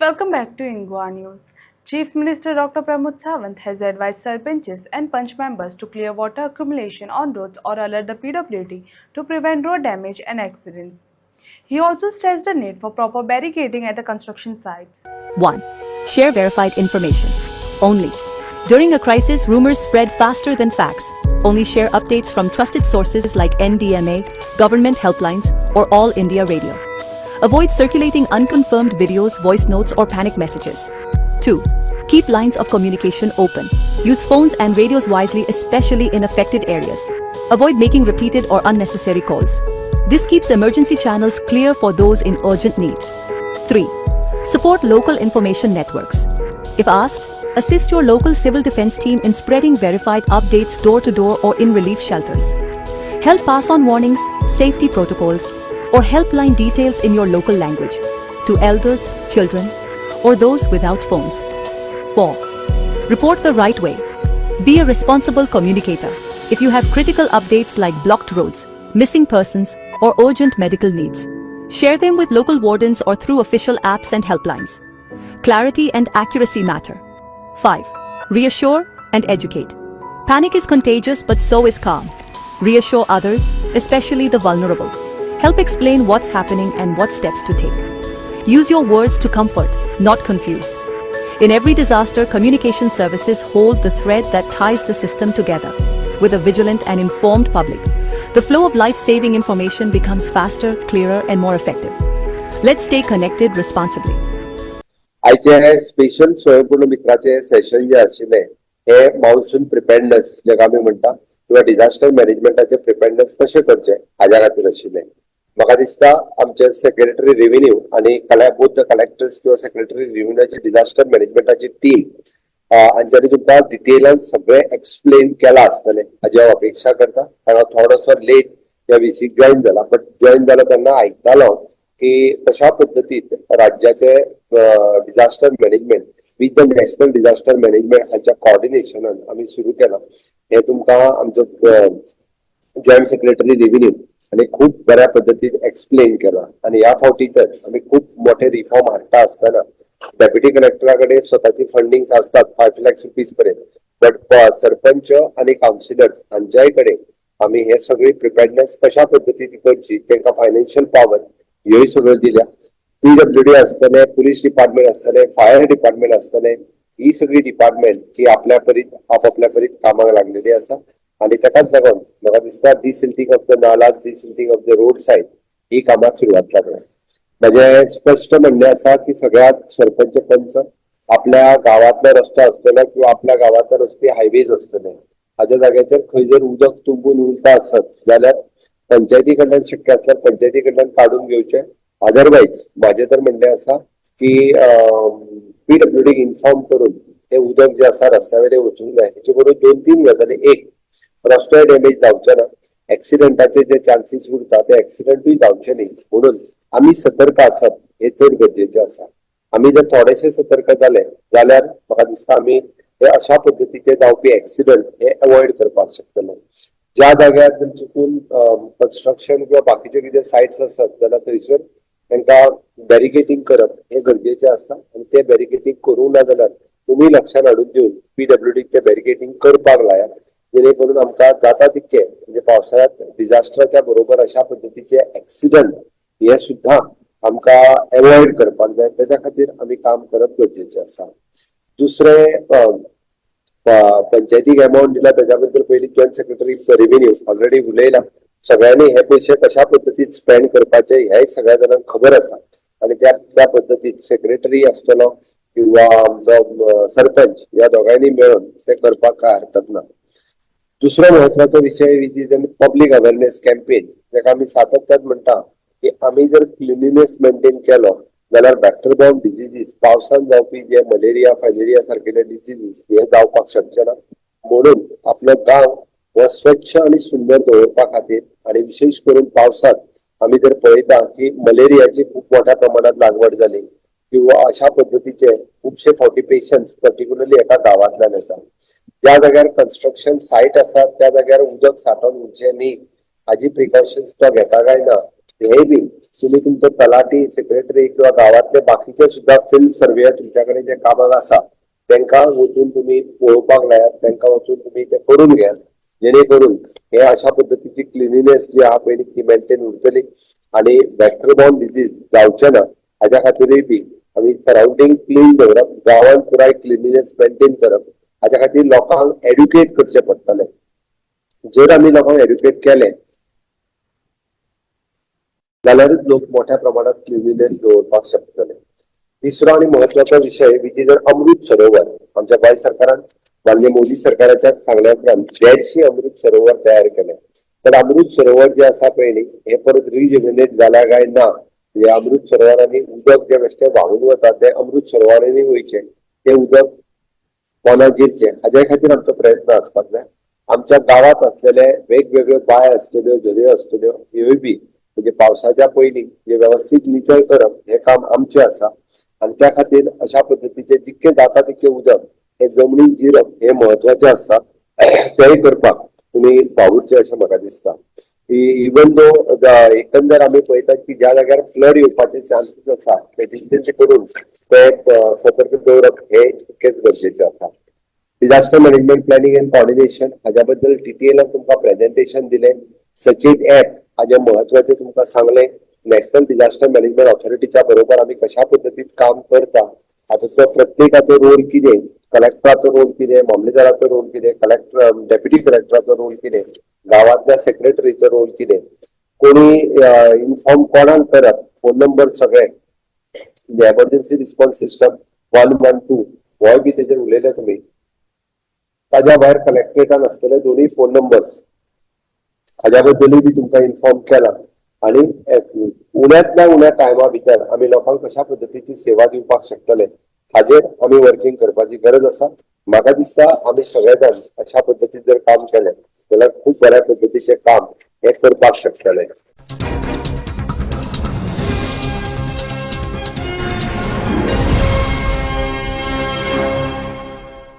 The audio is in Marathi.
Welcome back to Ingwa News. Chief Minister Dr. Pramod Sawant has advised sarpanches and punch members to clear water accumulation on roads or alert the PWD to prevent road damage and accidents. He also stressed the need for proper barricading at the construction sites. 1. Share verified information. Only. During a crisis, rumors spread faster than facts. Only share updates from trusted sources like NDMA, government helplines, or All India Radio. Avoid circulating unconfirmed videos, voice notes, or panic messages. 2. Keep lines of communication open. Use phones and radios wisely, especially in affected areas. Avoid making repeated or unnecessary calls. This keeps emergency channels clear for those in urgent need. 3. Support local information networks. If asked, assist your local civil defense team in spreading verified updates door to door or in relief shelters. Help pass on warnings, safety protocols, or helpline details in your local language to elders, children, or those without phones. 4. Report the right way. Be a responsible communicator. If you have critical updates like blocked roads, missing persons, or urgent medical needs, share them with local wardens or through official apps and helplines. Clarity and accuracy matter. 5. Reassure and educate. Panic is contagious, but so is calm. Reassure others, especially the vulnerable. Help explain what's happening and what steps to take. Use your words to comfort, not confuse. In every disaster, communication services hold the thread that ties the system together. With a vigilant and informed public, the flow of life-saving information becomes faster, clearer, and more effective. Let's stay connected responsibly. आयचे स्पेशल स्वयंपूर्ण मित्राचे सेशन जे आशिल्ले हे मान्सून प्रिपेअर्डनेस जेका आमी म्हणटा किंवा डिझास्टर मॅनेजमेंटाचे प्रिपेअर्डनेस कशें करचे हाज्या खातीर आशिल्ले. म्हाका दिसता आमचे सेक्रेटरी रेव्हेन्यू आणि बोथ द कलेक्टर्स किंवा सेक्रेटरी रेव्हेन्यूची डिझास्टर मॅनेजमेंटाची टीम हांच्यानी तुमकां डिटेलान सगळे एक्सप्लेन केला आसतले हाजी हांव अपेक्षा करता. हांगा थोडोसो लेट ह्या विसीक जॉईन जाला, बट जॉईन जाला तेन्ना आयकतालो की कशा पद्दतीन राज्याचे disaster management with the national disaster management हांच्या कोऑर्डिनेशनान आमी सुरू केला. हे तुमकां आमचो जॉईंट सेक्रेटरी रेव्हेन्यू आणि खूप बऱ्या पद्धतीन एक्सप्लेन केला. आणि ह्या फावटी तर आम्ही खूप मोठे रिफॉर्म हाडटा आसतना डेप्युटी कलेक्टराकडे स्वतःची फंडिंग असतात 5 लाख रुपीज पर्यंत, बट सरपंच आणि काउन्सिलर्स हांच्याय कडेन आम्ही हे सगळी प्रिपेअर्डनेस कशा पद्धतीन करची तांकां फायनान्शियल पॉवर ह्योय सगळ्यो दिल्या. PWD आसतले, पुलीस डिपार्टमेंट आसतले, फायर डिपार्टमेंट आसतले, ही सगळी डिपार्टमेंट ही आपल्या परीत आपापल्या परीत कामाक लागलेली आसा. आणि ताकाच लागून म्हाका दिसता desilting of the nalas, desilting of the road side ही कामाक सुरवात लागल्या. म्हणजे स्पष्ट म्हणणे आसा की सगळ्यात सरपंच पंच आपल्या गावातलो रस्तो आसतलो किंवा आपल्या गावातलो रस्ते हायवेज आसतले हाज्या जाग्याचेर खंय जर उदक तुंबून उरता आसत जाल्यार पंचायती कडल्यान शक्य आसल्यार पंचायती कडल्यान काडून घेवचे. अदरवायज माझे तर म्हणणे आसा की PWD इन्फॉर्म करून हे उदक जे आसा रस्त्यावेले वचूंक जाय. हेचे बरोबर 2-3 गजाली. एक, रस्तो डॅमेज जावचे ना, एक्सिडेंटाचे जे चान्सीस उरता ते एक्सिडेंटूय जावचे न्ही म्हणून आम्ही सतर्क आसप हे चड गरजेचे आसा. आम्ही जर थोडेशे सतर्क जाले जाल्यार म्हाका दिसता आम्ही हे अशा पद्धतीचे जावपी एक्सिडेंट हे अवॉइड करपाक शकतले. ज्या जाग्यार जर चुकून कन्स्ट्रक्शन किंवा बाकीचे कितें सायट्स आसत जाल्यार थंयसर तांकां बॅरिकेडिंग करप हे गरजेचे आसता. आणि ते बॅरिकेडिंग करूंक ना जाल्यार तुमी लक्षात हाडून दिवन PWD ते बॅरिकेडिंग करपाक लायात, जेणे करून आमकां जाता तितके म्हणजे पावसाळ्यात डिझास्टराच्या बरोबर अशा पद्धतीचे एक्सिडेंट हे सुद्धा आमकां अवॉइड करपाक जाय. त्याच्या खातीर आमी काम करप गरजेचे आसा. दुसरे, पंचायतीक अमाउंट दिला त्याच्या बद्दल पयलीं जॉईंट सेक्रेटरी रेव्हेन्यू ऑलरेडी उलयला. सगळ्यांनी हे पयशे कशा पद्धतीन स्पेंड करपाचे हे सगळ्या जाणांक खबर आसा आणि त्या पद्धतीन सेक्रेटरी आसतलो किंवा आमचो सरपंच या दोगांयनी मेळून ते करपाक काय हरकत ना. दुसरो महत्वाचो विषय विच पब्लीक अवेअरनेस कॅम्पेन, जेका आमी सातत्यान म्हणटा की आमी जर क्लिनिनेस मेंटेन केलो जाल्यार बॅक्टर बॉर्न डिजीजीस, पावसान जावपी जे मलेरिया फायलेरिया सारकेले डिजीजीस हे जावपाक शकचे ना. म्हणून आपलो गांव हो स्वच्छ आणि सुंदर दवरपा खातीर आणि विशेष करून पावसात आम्ही जर पळयता की मलेरियाची खूप मोठ्या प्रमाणात लागवड जाली किंवा अशा पद्धतीचे खुबशे फावटी पेशंट्स पर्टिक्युलरली एका गावांतल्यान येतात. ज्या जाग्यार कन्स्ट्रक्शन सायट आसात त्या जाग्यार उदक साठोवन उरचे न्ही हाजी प्रिकॉशन्स तो घेता काय ना हे बी तुम्ही तुमचं तलाठी सेक्रेटरी किंवा गावातले बाकीचे सुद्धा फील्ड सर्वे तुमच्याकडे जे कामाक आसा त्यांना वचून तुम्ही पळोवपाक लायात, त्यांना वचून तुम्ही ते करून घेयात, जेणेकरून हे अशा पद्धतीची क्लिनिनेस जी आहा पळय ती मेंटेन उरतली आणि बॅक्टेरियबॉर्न डिजीज जावचे ना हाच्या खातीरय बी आमी सराउंडिंग क्लीन दवरप, गांवांत पुराय क्लिनिनेस मेंटेन करप, हाच्या खातीर लोकांक एड्युकेट करचे पडटले. जर आमी लोकांक एड्युकेट केले जाल्यारच लोक मोठ्या प्रमाणात क्लिनिनेस दवरपाक शकतले. तिसरो आणि महत्वाचा विषय विच जर अमृत सरोवर आमच्या गोंय सरकारान माननीय मोदी सरकाराच्या सांगण्याप्रमाण 150 अमृत सरोवर तयार केले. पण अमृत सरोवर जे आसा पळय न्ही हे परत रिजनरेट जाला काय ना, म्हणजे अमृत सरोवरांनी उदक जे बेश्टे व्हांवून वता ते अमृत सरोवरांनी वयचे, ते उदक पोना जिरचे हाचे खातीर आमचो प्रयत्न आसपाक जाय. आमच्या गावात असलेले वेगवेगळ्यो बांय आसतल्यो, झऱ्यो आसतल्यो ह्योय बी म्हणजे पावसाच्या पयलीं जे व्यवस्थित नितळ करप हे काम आमचे आसा आणि त्या खातीर अशा पद्धतीचे जितके जाता तितके उदक हे जमनीत जिरप हे महत्वाचे आसता. तेय करपाक तुमी वावुरचे अशें म्हाका दिसता. इवन दो एकंदर आमी पळयतात की ज्या जाग्यार फ्लड येवपाचे चान्सीस आसा ते करून ते सतर्क दवरप हे तितकेच गरजेचे आसा. Disaster management planning and coordination हाच्या बद्दल डिटेलान तुमकां प्रेझेंटेशन दिलें. सचीन ऍप हाजे महत्वाचे तुमकां सांगले. नॅशनल डिझास्टर मॅनेजमेंट ऑथॉरिटीच्या बरोबर आमी कशा पद्धतीत काम करता, हातूंतलो प्रत्येकाचो रोल कितें, कलेक्टराचो रोल कितें, मामलेदाराचो रोल कितें, कलेक्टर डेप्युटी कलेक्टराचो रोल कितें, गावातल्या सेक्रेटरीचो रोल कितें, कोणी इन्फॉर्म कोणाक करप, फोन नंबर सगळे एमर्जन्सी रिस्पॉन्स सिस्टम 112 होय बी तेजेर उलयले तुमी. ताज्या भायर कलेक्टरेटान आसतले दोनूय फोन नंबर्स हाज्या बद्दलूय बी तुमकां इन्फॉर्म केला आणि उण्यांतल्या उण्या टायमा भितर आमी लोकांक कशा पद्धतीची सेवा दिवपाक शकतले हाजेर आमी वर्किंग करपाची गरज आसा. म्हाका दिसता आमी सगळे जाण अशा पद्धतीन जर काम केलें जाल्यार खूब बऱ्या पद्धतीचें काम हे करपाक शकतले.